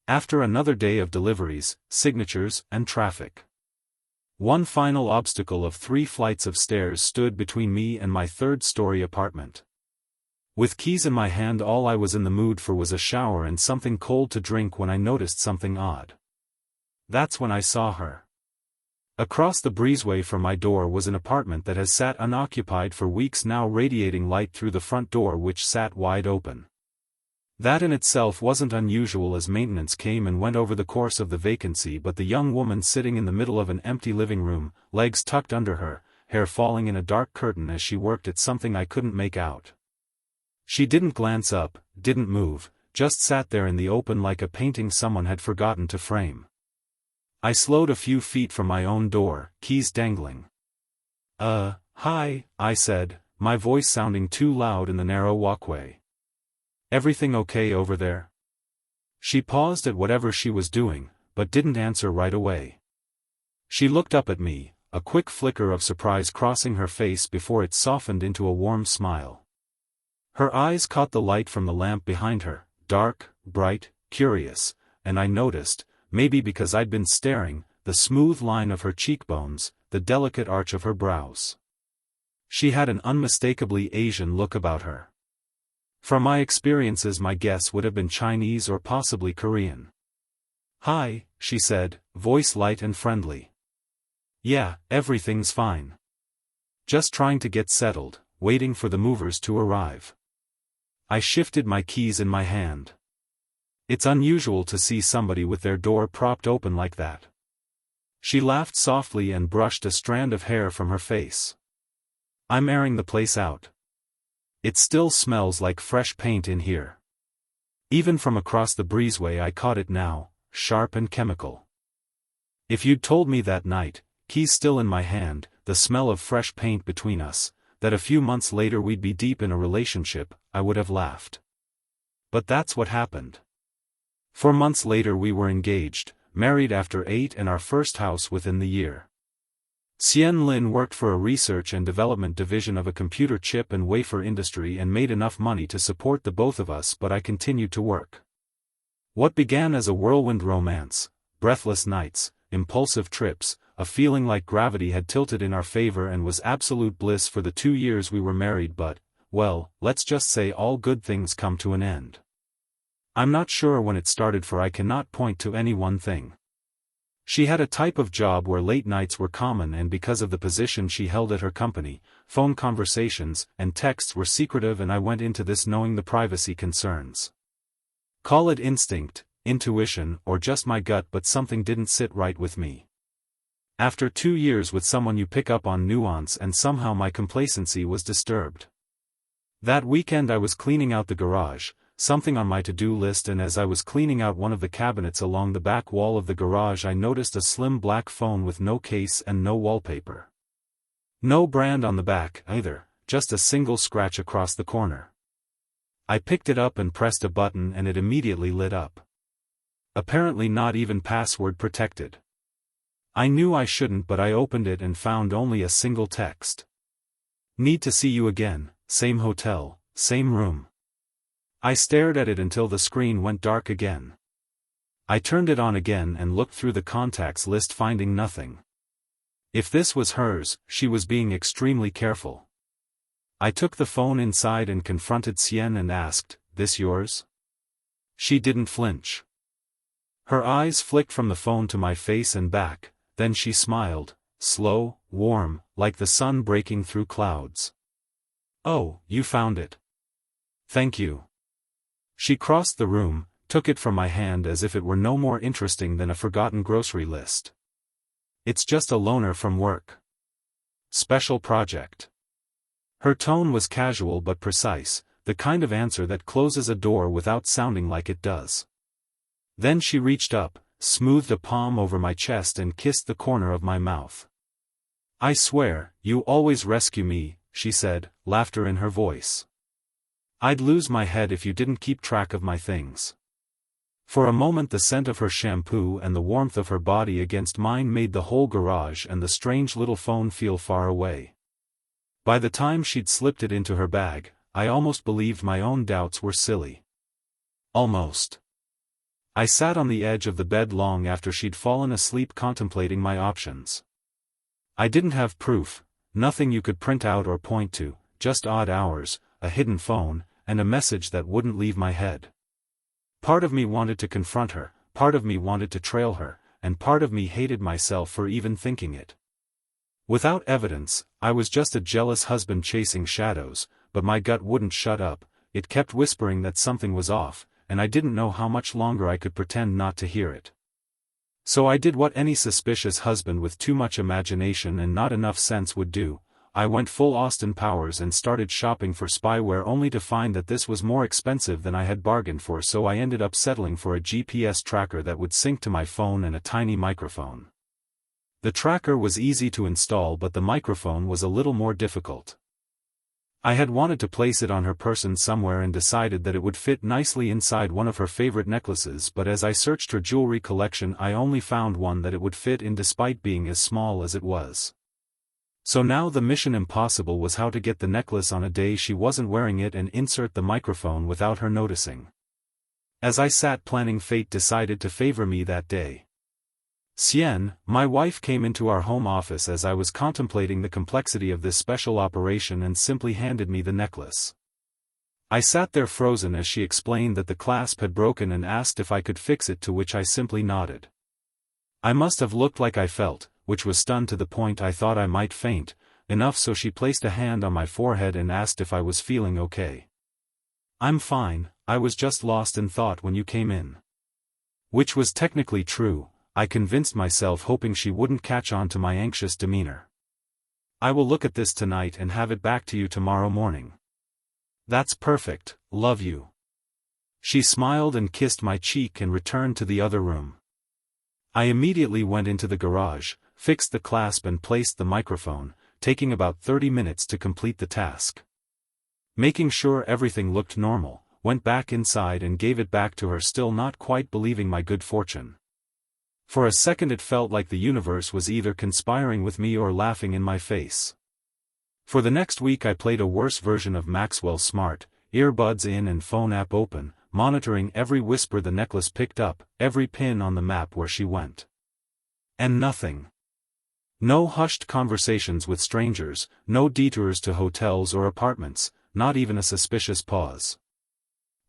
After another day of deliveries, signatures, and traffic. One final obstacle of 3 flights of stairs stood between me and my 3rd-story apartment. With keys in my hand, all I was in the mood for was a shower and something cold to drink when I noticed something odd. That's when I saw her. Across the breezeway from my door was an apartment that has sat unoccupied for weeks now, radiating light through the front door, which sat wide open. That in itself wasn't unusual, as maintenance came and went over the course of the vacancy, but the young woman sitting in the middle of an empty living room, legs tucked under her, hair falling in a dark curtain as she worked at something I couldn't make out. She didn't glance up, didn't move, just sat there in the open like a painting someone had forgotten to frame. I slowed a few feet from my own door, keys dangling. Hi, I said, my voice sounding too loud in the narrow walkway. Everything okay over there? She paused at whatever she was doing, but didn't answer right away. She looked up at me, a quick flicker of surprise crossing her face before it softened into a warm smile. Her eyes caught the light from the lamp behind her, dark, bright, curious, and I noticed, maybe because I'd been staring, the smooth line of her cheekbones, the delicate arch of her brows. She had an unmistakably Asian look about her. From my experiences, my guess would have been Chinese or possibly Korean. "Hi," she said, voice light and friendly. "Yeah, everything's fine. Just trying to get settled, waiting for the movers to arrive." I shifted my keys in my hand. It's unusual to see somebody with their door propped open like that. She laughed softly and brushed a strand of hair from her face. "I'm airing the place out. It still smells like fresh paint in here." Even from across the breezeway I caught it now, sharp and chemical. If you'd told me that night, keys still in my hand, the smell of fresh paint between us, that a few months later we'd be deep in a relationship, I would have laughed. But that's what happened. 4 months later we were engaged, married after 8, and our first house within the year. Xian Lin worked for a research and development division of a computer chip and wafer industry and made enough money to support the both of us, but I continued to work. What began as a whirlwind romance, breathless nights, impulsive trips, a feeling like gravity had tilted in our favor and was absolute bliss for the 2 years we were married, but, well, let's just say all good things come to an end. I'm not sure when it started, for I cannot point to any one thing. She had a type of job where late nights were common, and because of the position she held at her company, phone conversations and texts were secretive, and I went into this knowing the privacy concerns. Call it instinct, intuition, or just my gut, but something didn't sit right with me. After 2 years with someone, you pick up on nuance, and somehow my complacency was disturbed. That weekend I was cleaning out the garage, something on my to-do list, and as I was cleaning out one of the cabinets along the back wall of the garage, I noticed a slim black phone with no case and no wallpaper. No brand on the back, either, just a single scratch across the corner. I picked it up and pressed a button, and it immediately lit up. Apparently not even password protected. I knew I shouldn't, but I opened it and found only a single text. "Need to see you again, same hotel, same room." I stared at it until the screen went dark again. I turned it on again and looked through the contacts list, finding nothing. If this was hers, she was being extremely careful. I took the phone inside and confronted Xian and asked, "This yours?" She didn't flinch. Her eyes flicked from the phone to my face and back, then she smiled, slow, warm, like the sun breaking through clouds. "Oh, you found it. Thank you." She crossed the room, took it from my hand as if it were no more interesting than a forgotten grocery list. "It's just a loaner from work. Special project." Her tone was casual but precise, the kind of answer that closes a door without sounding like it does. Then she reached up, smoothed a palm over my chest and kissed the corner of my mouth. "I swear, you always rescue me," she said, laughter in her voice. "I'd lose my head if you didn't keep track of my things." For a moment the scent of her shampoo and the warmth of her body against mine made the whole garage and the strange little phone feel far away. By the time she'd slipped it into her bag, I almost believed my own doubts were silly. Almost. I sat on the edge of the bed long after she'd fallen asleep contemplating my options. I didn't have proof, nothing you could print out or point to, just odd hours, a hidden phone, and a message that wouldn't leave my head. Part of me wanted to confront her, part of me wanted to trail her, and part of me hated myself for even thinking it. Without evidence, I was just a jealous husband chasing shadows, but my gut wouldn't shut up, it kept whispering that something was off, and I didn't know how much longer I could pretend not to hear it. So I did what any suspicious husband with too much imagination and not enough sense would do. I went full Austin Powers and started shopping for spyware only to find that this was more expensive than I had bargained for, so I ended up settling for a GPS tracker that would sync to my phone and a tiny microphone. The tracker was easy to install, but the microphone was a little more difficult. I had wanted to place it on her person somewhere and decided that it would fit nicely inside one of her favorite necklaces, but as I searched her jewelry collection I only found one that it would fit in despite being as small as it was. So now the mission impossible was how to get the necklace on a day she wasn't wearing it and insert the microphone without her noticing. As I sat planning, fate decided to favor me that day. Sien, my wife, came into our home office as I was contemplating the complexity of this special operation and simply handed me the necklace. I sat there frozen as she explained that the clasp had broken and asked if I could fix it, to which I simply nodded. I must have looked like I felt, which was stunned to the point I thought I might faint, enough so she placed a hand on my forehead and asked if I was feeling okay. "I'm fine, I was just lost in thought when you came in." Which was technically true, I convinced myself, hoping she wouldn't catch on to my anxious demeanor. "I will look at this tonight and have it back to you tomorrow morning." "That's perfect, love you." She smiled and kissed my cheek and returned to the other room. I immediately went into the garage, fixed the clasp and placed the microphone, taking about 30 minutes to complete the task. Making sure everything looked normal, went back inside and gave it back to her, still not quite believing my good fortune. For a second it felt like the universe was either conspiring with me or laughing in my face. For the next week I played a worse version of Maxwell Smart, earbuds in and phone app open, monitoring every whisper the necklace picked up, every pin on the map where she went. And nothing. No hushed conversations with strangers, no detours to hotels or apartments, not even a suspicious pause.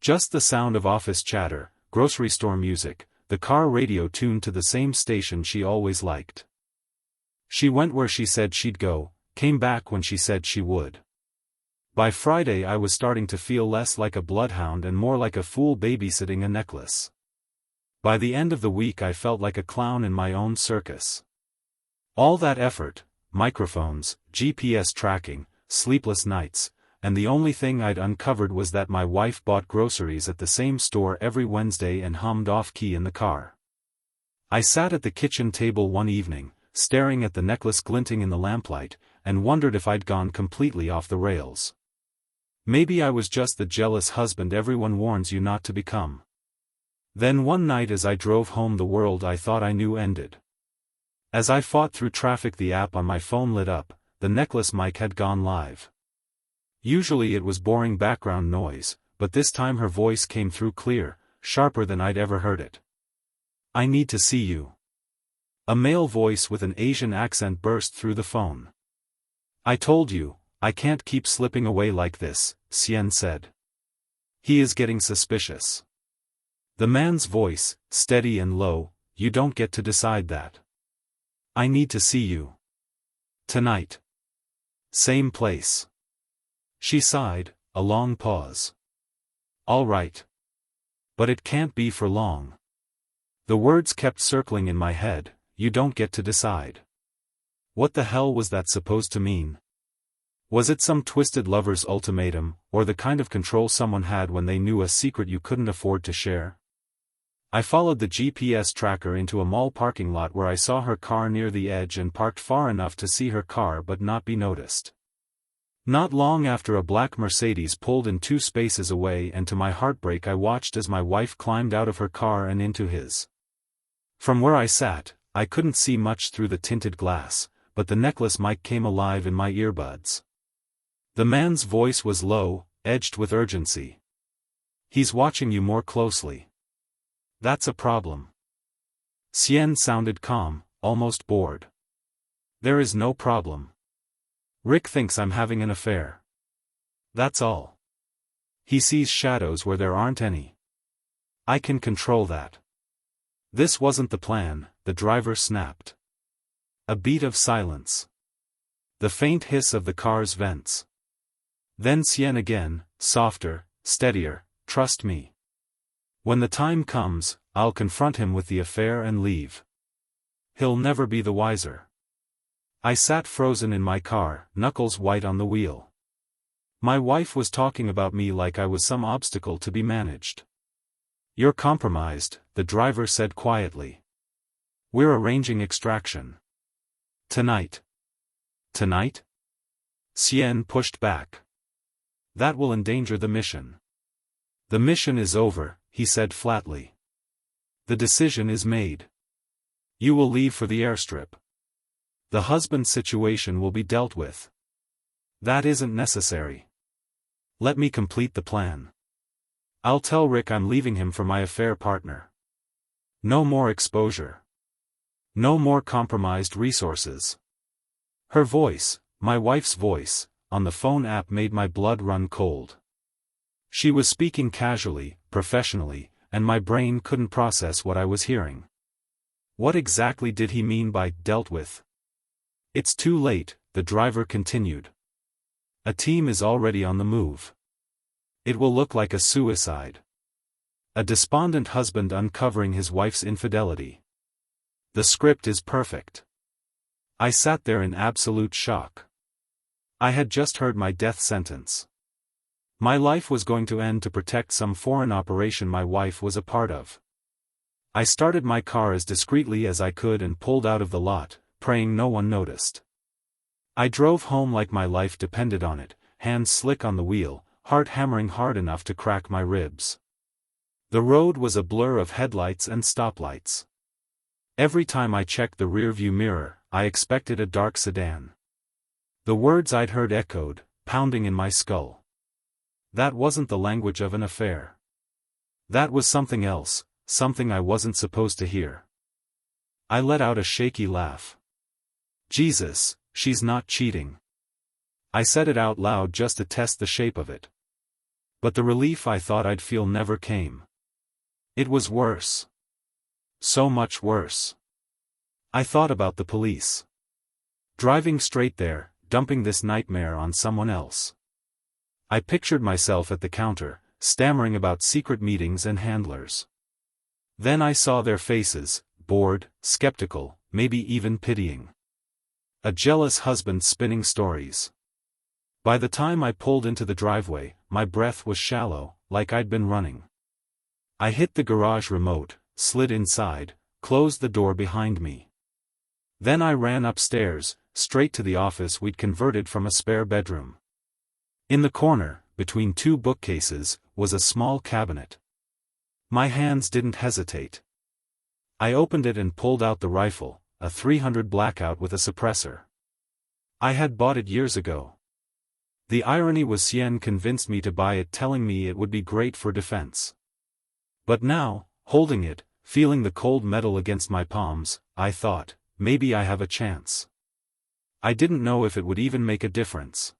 Just the sound of office chatter, grocery store music, the car radio tuned to the same station she always liked. She went where she said she'd go, came back when she said she would. By Friday I was starting to feel less like a bloodhound and more like a fool babysitting a necklace. By the end of the week I felt like a clown in my own circus. All that effort, microphones, GPS tracking, sleepless nights, and the only thing I'd uncovered was that my wife bought groceries at the same store every Wednesday and hummed off-key in the car. I sat at the kitchen table one evening, staring at the necklace glinting in the lamplight, and wondered if I'd gone completely off the rails. Maybe I was just the jealous husband everyone warns you not to become. Then one night as I drove home the world I thought I knew ended. As I fought through traffic the app on my phone lit up, the necklace mic had gone live. Usually it was boring background noise, but this time her voice came through clear, sharper than I'd ever heard it. "I need to see you." A male voice with an Asian accent burst through the phone. "I told you, I can't keep slipping away like this," Sien said. "He is getting suspicious." The man's voice, steady and low, "You don't get to decide that. I need to see you. Tonight. Same place." She sighed, a long pause. "All right. But it can't be for long." The words kept circling in my head, "You don't get to decide." What the hell was that supposed to mean? Was it some twisted lover's ultimatum, or the kind of control someone had when they knew a secret you couldn't afford to share? I followed the GPS tracker into a mall parking lot where I saw her car near the edge and parked far enough to see her car but not be noticed. Not long after, a black Mercedes pulled in 2 spaces away, and to my heartbreak I watched as my wife climbed out of her car and into his. From where I sat, I couldn't see much through the tinted glass, but the necklace mic came alive in my earbuds. The man's voice was low, edged with urgency. "He's watching you more closely. That's a problem. Cien sounded calm, almost bored. There is no problem. Rick thinks I'm having an affair. That's all. He sees shadows where there aren't any. I can control that. This wasn't the plan, the driver snapped. A beat of silence. The faint hiss of the car's vents. Then Cien again, softer, steadier, trust me. When the time comes, I'll confront him with the affair and leave. He'll never be the wiser. I sat frozen in my car, knuckles white on the wheel. My wife was talking about me like I was some obstacle to be managed. You're compromised, the driver said quietly. We're arranging extraction. Tonight. Tonight? Cien pushed back. That will endanger the mission. The mission is over, he said flatly. The decision is made. You will leave for the airstrip. The husband situation will be dealt with. That isn't necessary. Let me complete the plan. I'll tell Rick I'm leaving him for my affair partner. No more exposure. No more compromised resources. Her voice, my wife's voice, on the phone app made my blood run cold. She was speaking casually, professionally, and my brain couldn't process what I was hearing. What exactly did he mean by dealt with? It's too late, the driver continued. A team is already on the move. It will look like a suicide. A despondent husband uncovering his wife's infidelity. The script is perfect. I sat there in absolute shock. I had just heard my death sentence. My life was going to end to protect some foreign operation my wife was a part of. I started my car as discreetly as I could and pulled out of the lot, praying no one noticed. I drove home like my life depended on it, hands slick on the wheel, heart hammering hard enough to crack my ribs. The road was a blur of headlights and stoplights. Every time I checked the rearview mirror, I expected a dark sedan. The words I'd heard echoed, pounding in my skull. That wasn't the language of an affair. That was something else, something I wasn't supposed to hear. I let out a shaky laugh. Jesus, she's not cheating. I said it out loud just to test the shape of it. But the relief I thought I'd feel never came. It was worse. So much worse. I thought about the police. Driving straight there, dumping this nightmare on someone else. I pictured myself at the counter, stammering about secret meetings and handlers. Then I saw their faces, bored, skeptical, maybe even pitying. A jealous husband spinning stories. By the time I pulled into the driveway, my breath was shallow, like I'd been running. I hit the garage remote, slid inside, closed the door behind me. Then I ran upstairs, straight to the office we'd converted from a spare bedroom. In the corner, between two bookcases, was a small cabinet. My hands didn't hesitate. I opened it and pulled out the rifle, a .300 Blackout with a suppressor. I had bought it years ago. The irony was Cien convinced me to buy it, telling me it would be great for defense. But now, holding it, feeling the cold metal against my palms, I thought, maybe I have a chance. I didn't know if it would even make a difference.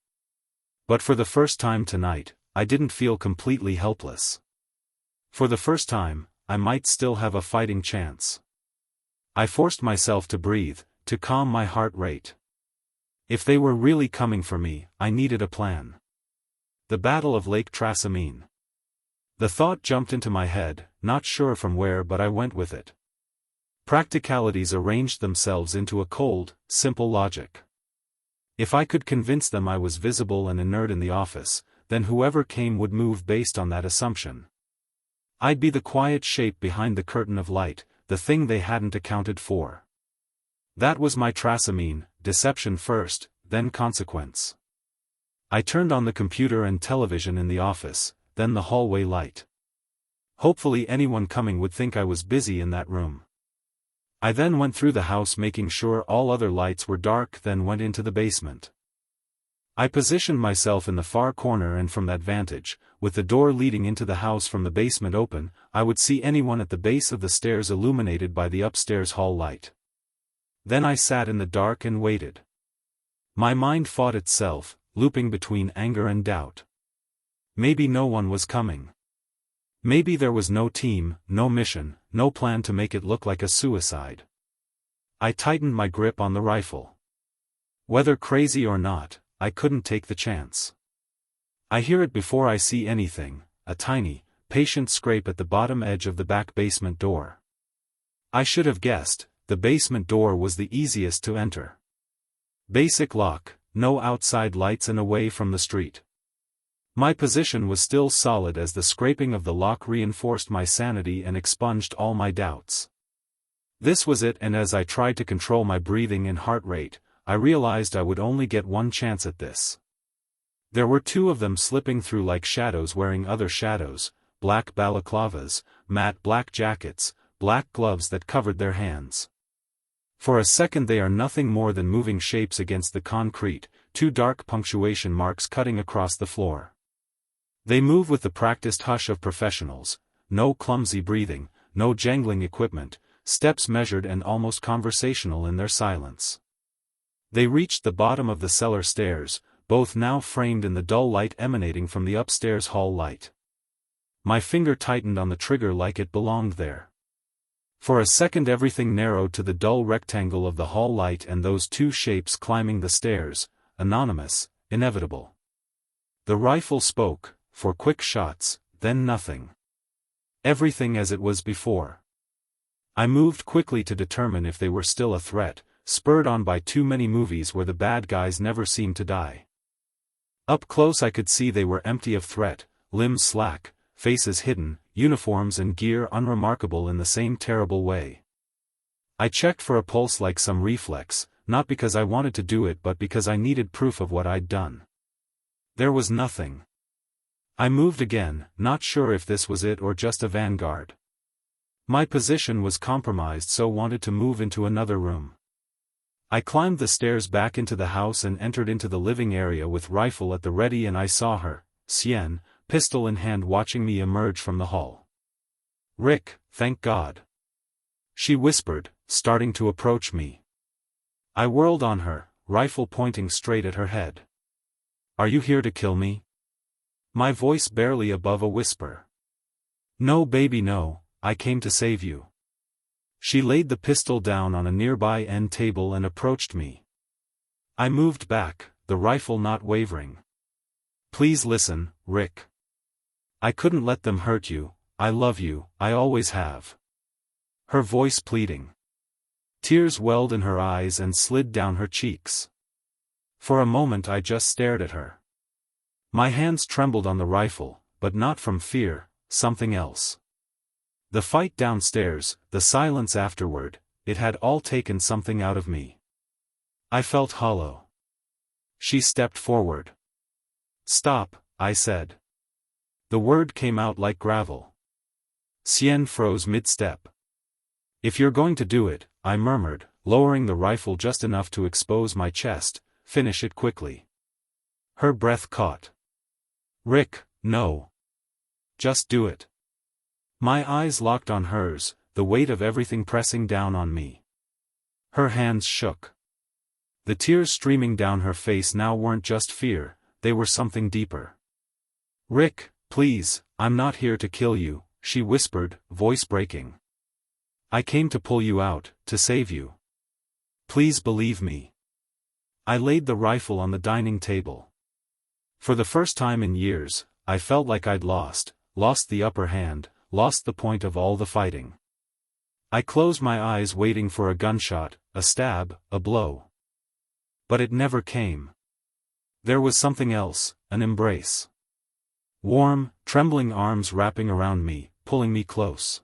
But for the first time tonight, I didn't feel completely helpless. For the first time, I might still have a fighting chance. I forced myself to breathe, to calm my heart rate. If they were really coming for me, I needed a plan. The Battle of Lake Trasimene. The thought jumped into my head, not sure from where, but I went with it. Practicalities arranged themselves into a cold, simple logic. If I could convince them I was visible and inert in the office, then whoever came would move based on that assumption. I'd be the quiet shape behind the curtain of light, the thing they hadn't accounted for. That was my Trasimene, deception first, then consequence. I turned on the computer and television in the office, then the hallway light. Hopefully anyone coming would think I was busy in that room. I then went through the house making sure all other lights were dark, then went into the basement. I positioned myself in the far corner, and from that vantage, with the door leading into the house from the basement open, I would see anyone at the base of the stairs illuminated by the upstairs hall light. Then I sat in the dark and waited. My mind fought itself, looping between anger and doubt. Maybe no one was coming. Maybe there was no team, no mission, no plan to make it look like a suicide. I tightened my grip on the rifle. Whether crazy or not, I couldn't take the chance. I hear it before I see anything, a tiny, patient scrape at the bottom edge of the back basement door. I should have guessed, the basement door was the easiest to enter. Basic lock, no outside lights and away from the street. My position was still solid as the scraping of the lock reinforced my sanity and expunged all my doubts. This was it, and as I tried to control my breathing and heart rate, I realized I would only get one chance at this. There were two of them slipping through like shadows, wearing other shadows, black balaclavas, matte black jackets, black gloves that covered their hands. For a second they are nothing more than moving shapes against the concrete, two dark punctuation marks cutting across the floor. They move with the practiced hush of professionals, no clumsy breathing, no jangling equipment, steps measured and almost conversational in their silence. They reached the bottom of the cellar stairs, both now framed in the dull light emanating from the upstairs hall light. My finger tightened on the trigger like it belonged there. For a second everything narrowed to the dull rectangle of the hall light and those two shapes climbing the stairs, anonymous, inevitable. The rifle spoke, for quick shots, then nothing. Everything as it was before. I moved quickly to determine if they were still a threat, spurred on by too many movies where the bad guys never seemed to die. Up close I could see they were empty of threat, limbs slack, faces hidden, uniforms and gear unremarkable in the same terrible way. I checked for a pulse like some reflex, not because I wanted to do it but because I needed proof of what I'd done. There was nothing. I moved again, not sure if this was it or just a vanguard. My position was compromised, so wanted to move into another room. I climbed the stairs back into the house and entered into the living area with rifle at the ready, and I saw her, Sienne, pistol in hand, watching me emerge from the hall. "Rick, thank God," she whispered, starting to approach me. I whirled on her, rifle pointing straight at her head. "Are you here to kill me?" My voice barely above a whisper. "No baby no, I came to save you." She laid the pistol down on a nearby end table and approached me. I moved back, the rifle not wavering. "Please listen, Rick. I couldn't let them hurt you, I love you, I always have." Her voice pleading. Tears welled in her eyes and slid down her cheeks. For a moment I just stared at her. My hands trembled on the rifle, but not from fear, something else. The fight downstairs, the silence afterward, it had all taken something out of me. I felt hollow. She stepped forward. "Stop," I said. The word came out like gravel. Sienne froze mid-step. "If you're going to do it," I murmured, lowering the rifle just enough to expose my chest, "finish it quickly." Her breath caught. "Rick, no. Just do it." My eyes locked on hers, the weight of everything pressing down on me. Her hands shook. The tears streaming down her face now weren't just fear, they were something deeper. "Rick, please, I'm not here to kill you," she whispered, voice breaking. "I came to pull you out, to save you. Please believe me." I laid the rifle on the dining table. For the first time in years, I felt like I'd lost the upper hand, lost the point of all the fighting. I closed my eyes waiting for a gunshot, a stab, a blow. But it never came. There was something else, an embrace. Warm, trembling arms wrapping around me, pulling me close.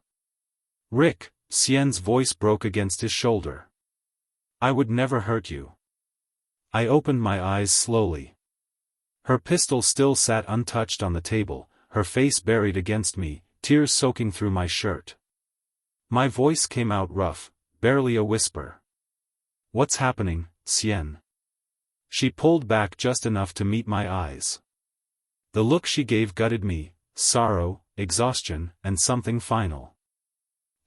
"Rick," Sienne's voice broke against his shoulder. "I would never hurt you." I opened my eyes slowly. Her pistol still sat untouched on the table, her face buried against me, tears soaking through my shirt. My voice came out rough, barely a whisper. "What's happening, Sienne?" She pulled back just enough to meet my eyes. The look she gave gutted me, sorrow, exhaustion, and something final.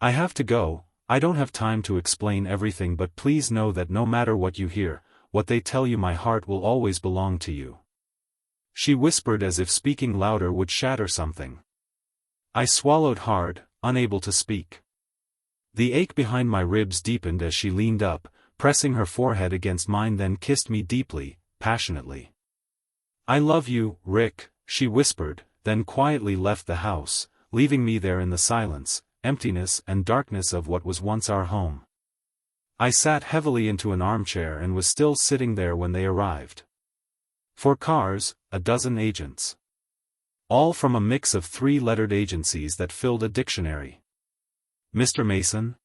I have to go. I don't have time to explain everything, but please know that no matter what you hear, what they tell you, my heart will always belong to you. She whispered as if speaking louder would shatter something. I swallowed hard, unable to speak. The ache behind my ribs deepened as she leaned up, pressing her forehead against mine, then kissed me deeply, passionately. I love you, Rick, she whispered, then quietly left the house, leaving me there in the silence, emptiness and darkness of what was once our home. I sat heavily into an armchair and was still sitting there when they arrived. 4 cars, a dozen agents. All from a mix of 3-lettered agencies that filled a dictionary. Mr. Mason?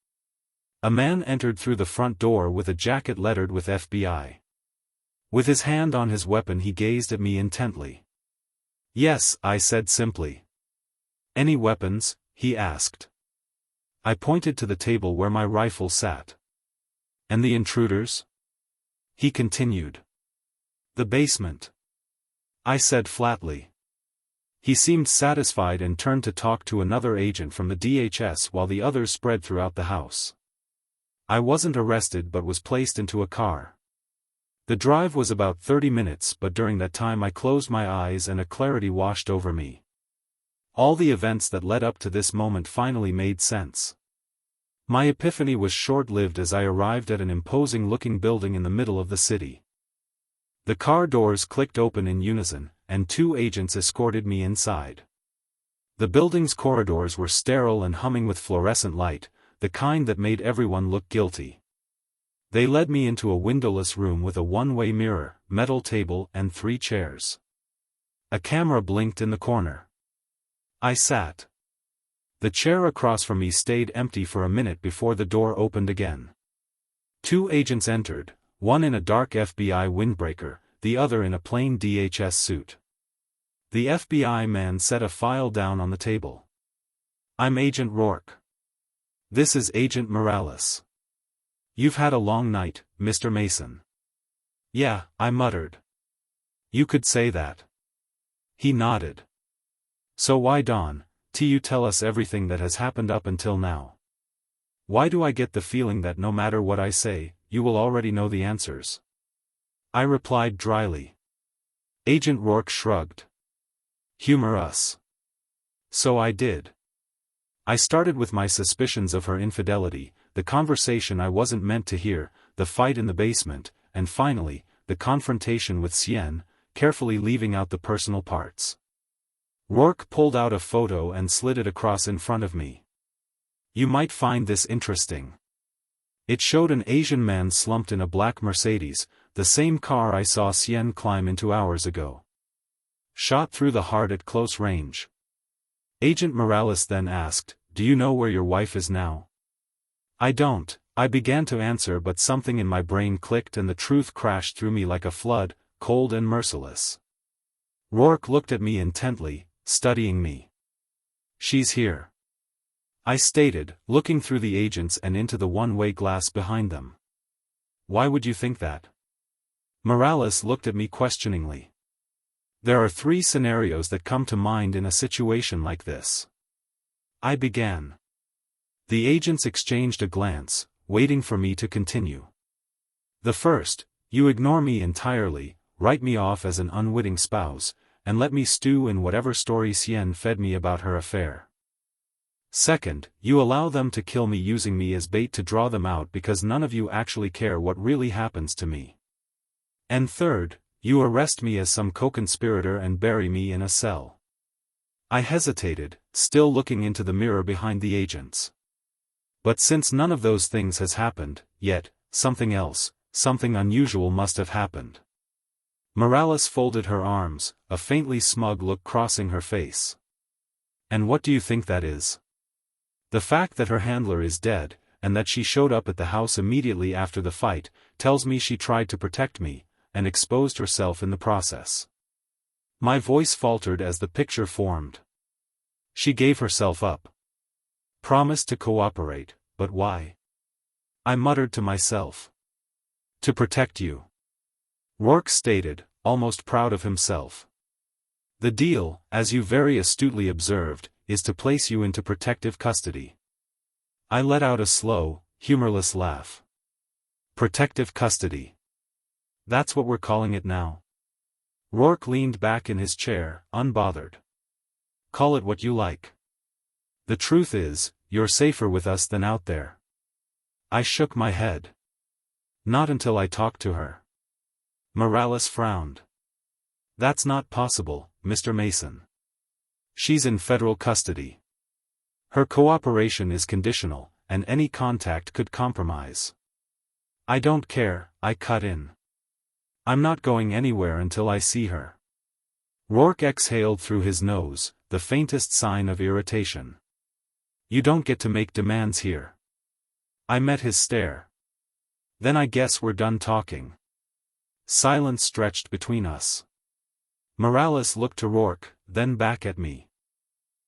A man entered through the front door with a jacket lettered with FBI. With his hand on his weapon he gazed at me intently. Yes, I said simply. Any weapons? He asked. I pointed to the table where my rifle sat. And the intruders? He continued. The basement. I said flatly. He seemed satisfied and turned to talk to another agent from the DHS while the others spread throughout the house. I wasn't arrested but was placed into a car. The drive was about 30 minutes, but during that time I closed my eyes and a clarity washed over me. All the events that led up to this moment finally made sense. My epiphany was short-lived as I arrived at an imposing-looking building in the middle of the city. The car doors clicked open in unison, and 2 agents escorted me inside. The building's corridors were sterile and humming with fluorescent light, the kind that made everyone look guilty. They led me into a windowless room with a one-way mirror, metal table and 3 chairs. A camera blinked in the corner. I sat. The chair across from me stayed empty for a minute before the door opened again. 2 agents entered, one in a dark FBI windbreaker, the other in a plain DHS suit. The FBI man set a file down on the table. I'm Agent Rourke. This is Agent Morales. You've had a long night, Mr. Mason. Yeah, I muttered. You could say that. He nodded. So why don't you tell us everything that has happened up until now? Why do I get the feeling that no matter what I say, you will already know the answers? I replied dryly. Agent Rourke shrugged. Humor us. So I did. I started with my suspicions of her infidelity, the conversation I wasn't meant to hear, the fight in the basement, and finally, the confrontation with Cien, carefully leaving out the personal parts. Rourke pulled out a photo and slid it across in front of me. You might find this interesting. It showed an Asian man slumped in a black Mercedes, the same car I saw Cien climb into hours ago. Shot through the heart at close range. Agent Morales then asked, Do you know where your wife is now? I don't. I began to answer, but something in my brain clicked and the truth crashed through me like a flood, cold and merciless. Rourke looked at me intently, studying me. She's here. I stated, looking through the agents and into the one-way glass behind them. Why would you think that? Morales looked at me questioningly. There are 3 scenarios that come to mind in a situation like this. I began. The agents exchanged a glance, waiting for me to continue. The first, you ignore me entirely, write me off as an unwitting spouse, and let me stew in whatever story Cien fed me about her affair. Second, you allow them to kill me using me as bait to draw them out because none of you actually care what really happens to me. And third, you arrest me as some co-conspirator and bury me in a cell. I hesitated, still looking into the mirror behind the agents. But since none of those things has happened, yet, something else, something unusual must have happened. Morales folded her arms, a faintly smug look crossing her face. And what do you think that is? The fact that her handler is dead, and that she showed up at the house immediately after the fight, tells me she tried to protect me, and exposed herself in the process. My voice faltered as the picture formed. She gave herself up. Promised to cooperate, but why? I muttered to myself. To protect you. Rourke stated, almost proud of himself. The deal, as you very astutely observed, is to place you into protective custody. I let out a slow, humorless laugh. Protective custody. That's what we're calling it now. Rourke leaned back in his chair, unbothered. Call it what you like. The truth is, you're safer with us than out there. I shook my head. Not until I talked to her. Morales frowned. That's not possible, Mr. Mason. She's in federal custody. Her cooperation is conditional, and any contact could compromise. I don't care, I cut in. I'm not going anywhere until I see her. Rourke exhaled through his nose, the faintest sign of irritation. You don't get to make demands here. I met his stare. Then I guess we're done talking. Silence stretched between us. Morales looked to Rourke, then back at me.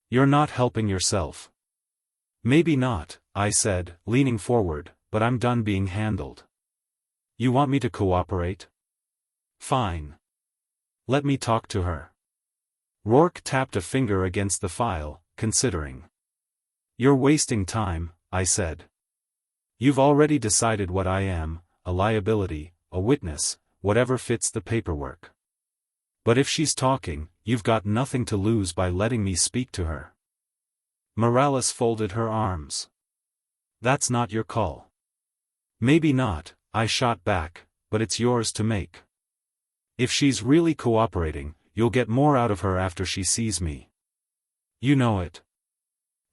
You're not helping yourself. Maybe not, I said, leaning forward, but I'm done being handled. You want me to cooperate? Fine. Let me talk to her. Rourke tapped a finger against the file, considering. You're wasting time, I said. You've already decided what I am, a liability, a witness, whatever fits the paperwork. But if she's talking, you've got nothing to lose by letting me speak to her. Morales folded her arms. That's not your call. Maybe not, I shot back, but it's yours to make. If she's really cooperating, you'll get more out of her after she sees me. You know it.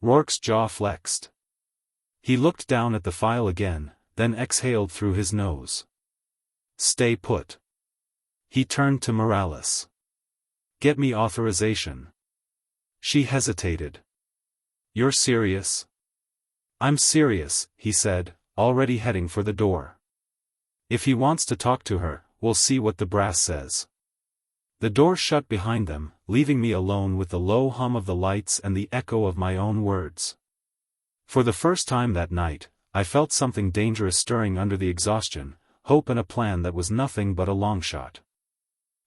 Rourke's jaw flexed. He looked down at the file again, then exhaled through his nose. Stay put. He turned to Morales. Get me authorization. She hesitated. You're serious? I'm serious, he said, already heading for the door. If he wants to talk to her, we'll see what the brass says. The door shut behind them, leaving me alone with the low hum of the lights and the echo of my own words. For the first time that night, I felt something dangerous stirring under the exhaustion, hope and a plan that was nothing but a long shot.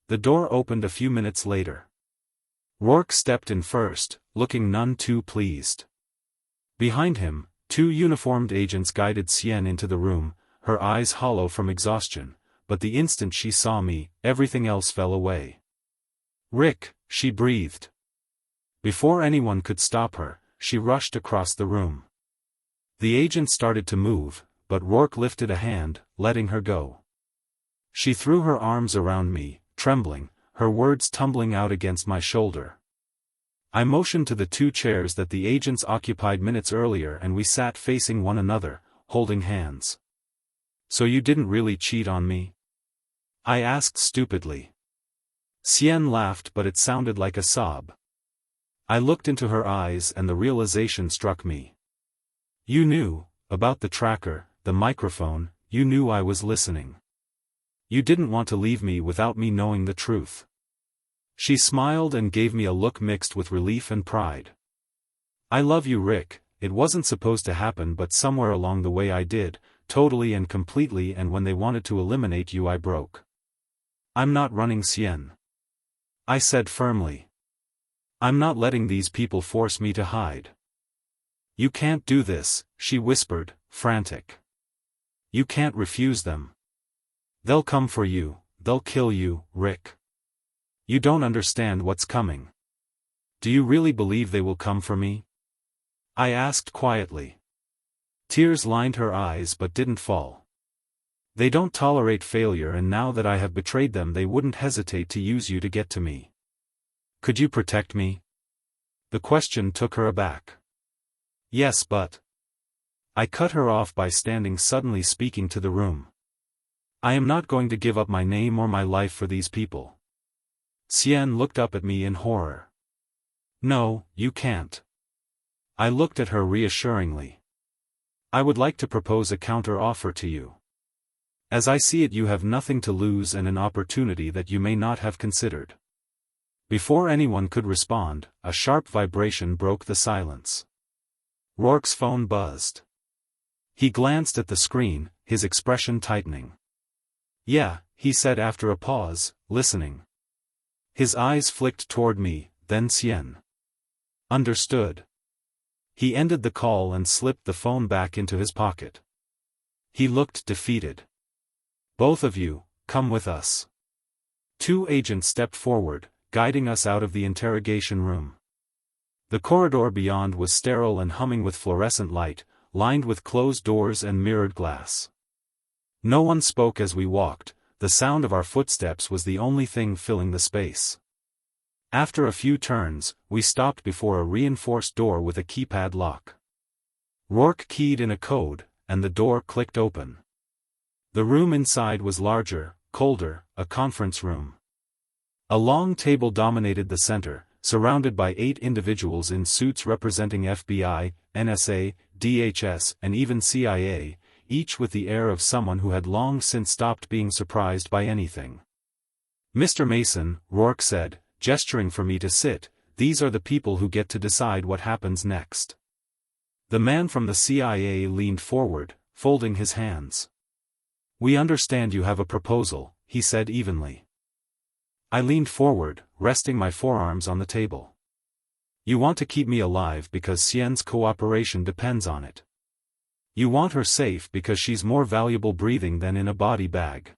The door opened a few minutes later. Rourke stepped in first, looking none too pleased. Behind him, 2 uniformed agents guided Sienne into the room, her eyes hollow from exhaustion, but the instant she saw me, everything else fell away. Rick, she breathed. Before anyone could stop her, she rushed across the room. The agent started to move, but Rourke lifted a hand, letting her go. She threw her arms around me, trembling, her words tumbling out against my shoulder. I motioned to the 2 chairs that the agents occupied minutes earlier and we sat facing one another, holding hands. So you didn't really cheat on me? I asked stupidly. Sienne laughed, but it sounded like a sob. I looked into her eyes and the realization struck me. You knew, about the tracker, the microphone, you knew I was listening. You didn't want to leave me without me knowing the truth. She smiled and gave me a look mixed with relief and pride. I love you, Rick. It wasn't supposed to happen, but somewhere along the way I did, totally and completely, and when they wanted to eliminate you I broke. I'm not running Sienne. I said firmly. I'm not letting these people force me to hide. You can't do this, she whispered, frantic. You can't refuse them. They'll come for you, they'll kill you, Rick. You don't understand what's coming. Do you really believe they will come for me? I asked quietly. Tears lined her eyes but didn't fall. They don't tolerate failure, and now that I have betrayed them they wouldn't hesitate to use you to get to me. Could you protect me? The question took her aback. Yes, but... I cut her off by standing suddenly, speaking to the room. I am not going to give up my name or my life for these people. Sienne looked up at me in horror. No, you can't. I looked at her reassuringly. I would like to propose a counter-offer to you. As I see it, you have nothing to lose and an opportunity that you may not have considered. Before anyone could respond, a sharp vibration broke the silence. Rourke's phone buzzed. He glanced at the screen, his expression tightening. Yeah, he said after a pause, listening. His eyes flicked toward me, then Xian. Understood. He ended the call and slipped the phone back into his pocket. He looked defeated. Both of you, come with us. Two agents stepped forward, guiding us out of the interrogation room. The corridor beyond was sterile and humming with fluorescent light, lined with closed doors and mirrored glass. No one spoke as we walked, the sound of our footsteps was the only thing filling the space. After a few turns, we stopped before a reinforced door with a keypad lock. Rourke keyed in a code, and the door clicked open. The room inside was larger, colder, a conference room. A long table dominated the center, surrounded by 8 individuals in suits representing FBI, NSA, DHS, and even CIA, each with the air of someone who had long since stopped being surprised by anything. "Mr. Mason," Rourke said, gesturing for me to sit, "these are the people who get to decide what happens next." The man from the CIA leaned forward, folding his hands. "We understand you have a proposal," he said evenly. I leaned forward, resting my forearms on the table. "You want to keep me alive because Xian's cooperation depends on it. You want her safe because she's more valuable breathing than in a body bag.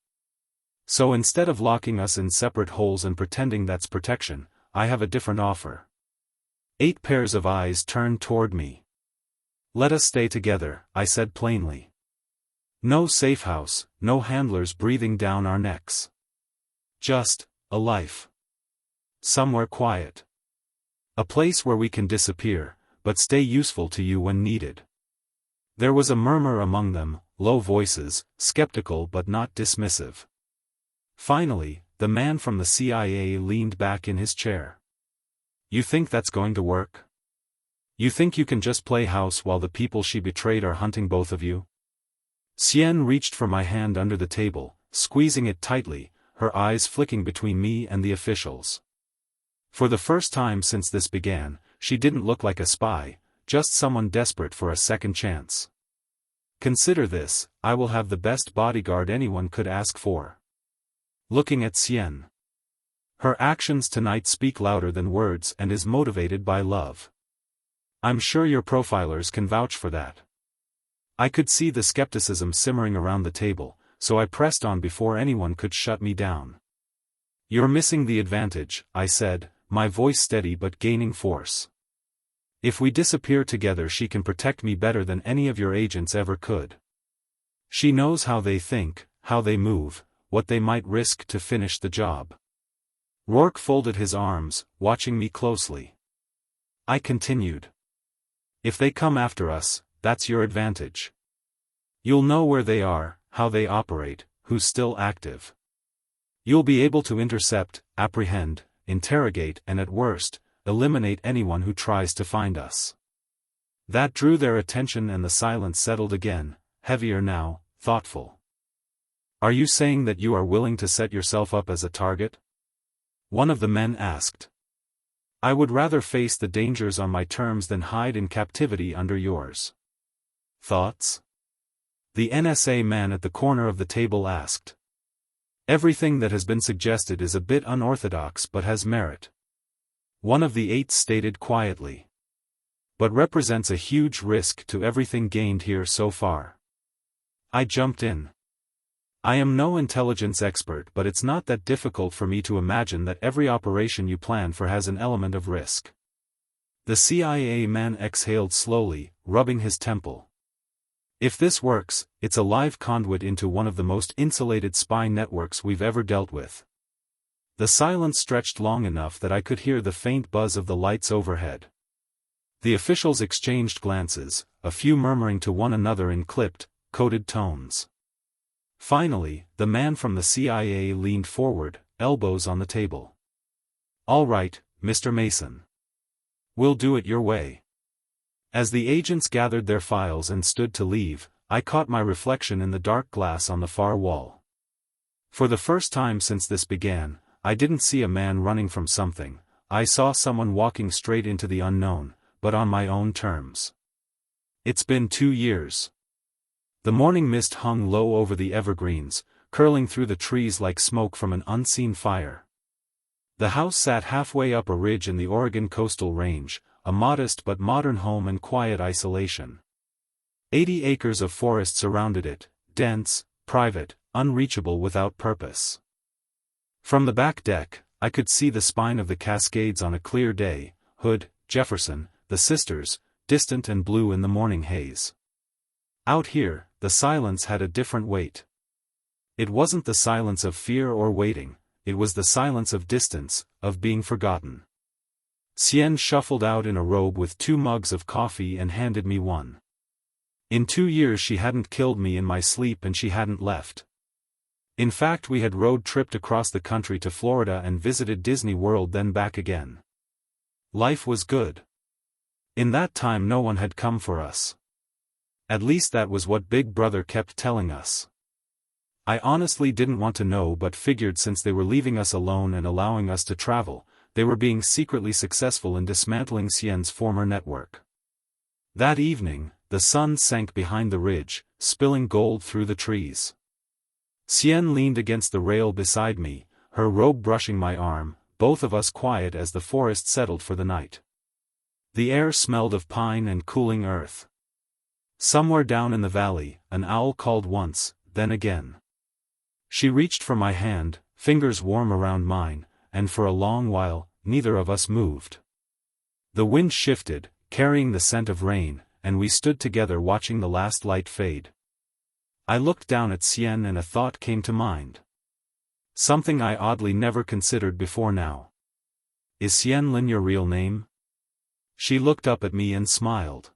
So instead of locking us in separate holes and pretending that's protection, I have a different offer." 8 pairs of eyes turned toward me. "Let us stay together," I said plainly. "No safe house, no handlers breathing down our necks. Just a life. Somewhere quiet. A place where we can disappear, but stay useful to you when needed." There was a murmur among them, low voices, skeptical but not dismissive. Finally, the man from the CIA leaned back in his chair. "You think that's going to work? You think you can just play house while the people she betrayed are hunting both of you?" Xian reached for my hand under the table, squeezing it tightly, her eyes flicking between me and the officials. For the first time since this began, she didn't look like a spy, just someone desperate for a second chance. "Consider this, I will have the best bodyguard anyone could ask for." Looking at Xian. "Her actions tonight speak louder than words and is motivated by love. I'm sure your profilers can vouch for that." I could see the skepticism simmering around the table, so I pressed on before anyone could shut me down. "You're missing the advantage," I said, my voice steady but gaining force. "If we disappear together she can protect me better than any of your agents ever could. She knows how they think, how they move, what they might risk to finish the job." Rourke folded his arms, watching me closely. I continued. "If they come after us, that's your advantage. You'll know where they are, how they operate, who's still active. You'll be able to intercept, apprehend, interrogate and at worst, eliminate anyone who tries to find us." That drew their attention and the silence settled again, heavier now, thoughtful. "Are you saying that you are willing to set yourself up as a target?" one of the men asked. "I would rather face the dangers on my terms than hide in captivity under yours." "Thoughts?" the NSA man at the corner of the table asked. "Everything that has been suggested is a bit unorthodox but has merit," one of the 8 stated quietly. "But represents a huge risk to everything gained here so far." I jumped in. "I am no intelligence expert but it's not that difficult for me to imagine that every operation you plan for has an element of risk." The CIA man exhaled slowly, rubbing his temple. "If this works, it's a live conduit into one of the most insulated spy networks we've ever dealt with." The silence stretched long enough that I could hear the faint buzz of the lights overhead. The officials exchanged glances, a few murmuring to one another in clipped, coded tones. Finally, the man from the CIA leaned forward, elbows on the table. "All right, Mr. Mason. We'll do it your way." As the agents gathered their files and stood to leave, I caught my reflection in the dark glass on the far wall. For the first time since this began, I didn't see a man running from something, I saw someone walking straight into the unknown, but on my own terms. It's been 2 years. The morning mist hung low over the evergreens, curling through the trees like smoke from an unseen fire. The house sat halfway up a ridge in the Oregon coastal range, a modest but modern home in quiet isolation. 80 acres of forest surrounded it, dense, private, unreachable without purpose. From the back deck, I could see the spine of the Cascades on a clear day, Hood, Jefferson, the sisters, distant and blue in the morning haze. Out here, the silence had a different weight. It wasn't the silence of fear or waiting, it was the silence of distance, of being forgotten. Sienne shuffled out in a robe with 2 mugs of coffee and handed me one. In 2 years she hadn't killed me in my sleep and she hadn't left. In fact, we had road-tripped across the country to Florida and visited Disney World, then back again. Life was good. In that time no one had come for us. At least that was what Big Brother kept telling us. I honestly didn't want to know, but figured since they were leaving us alone and allowing us to travel, they were being secretly successful in dismantling Sienne's former network. That evening, the sun sank behind the ridge, spilling gold through the trees. Sienne leaned against the rail beside me, her robe brushing my arm, both of us quiet as the forest settled for the night. The air smelled of pine and cooling earth. Somewhere down in the valley, an owl called once, then again. She reached for my hand, fingers warm around mine, and for a long while, neither of us moved. The wind shifted, carrying the scent of rain, and we stood together watching the last light fade. I looked down at Sienne and a thought came to mind. Something I oddly never considered before now. Is Sienne Lin your real name? She looked up at me and smiled.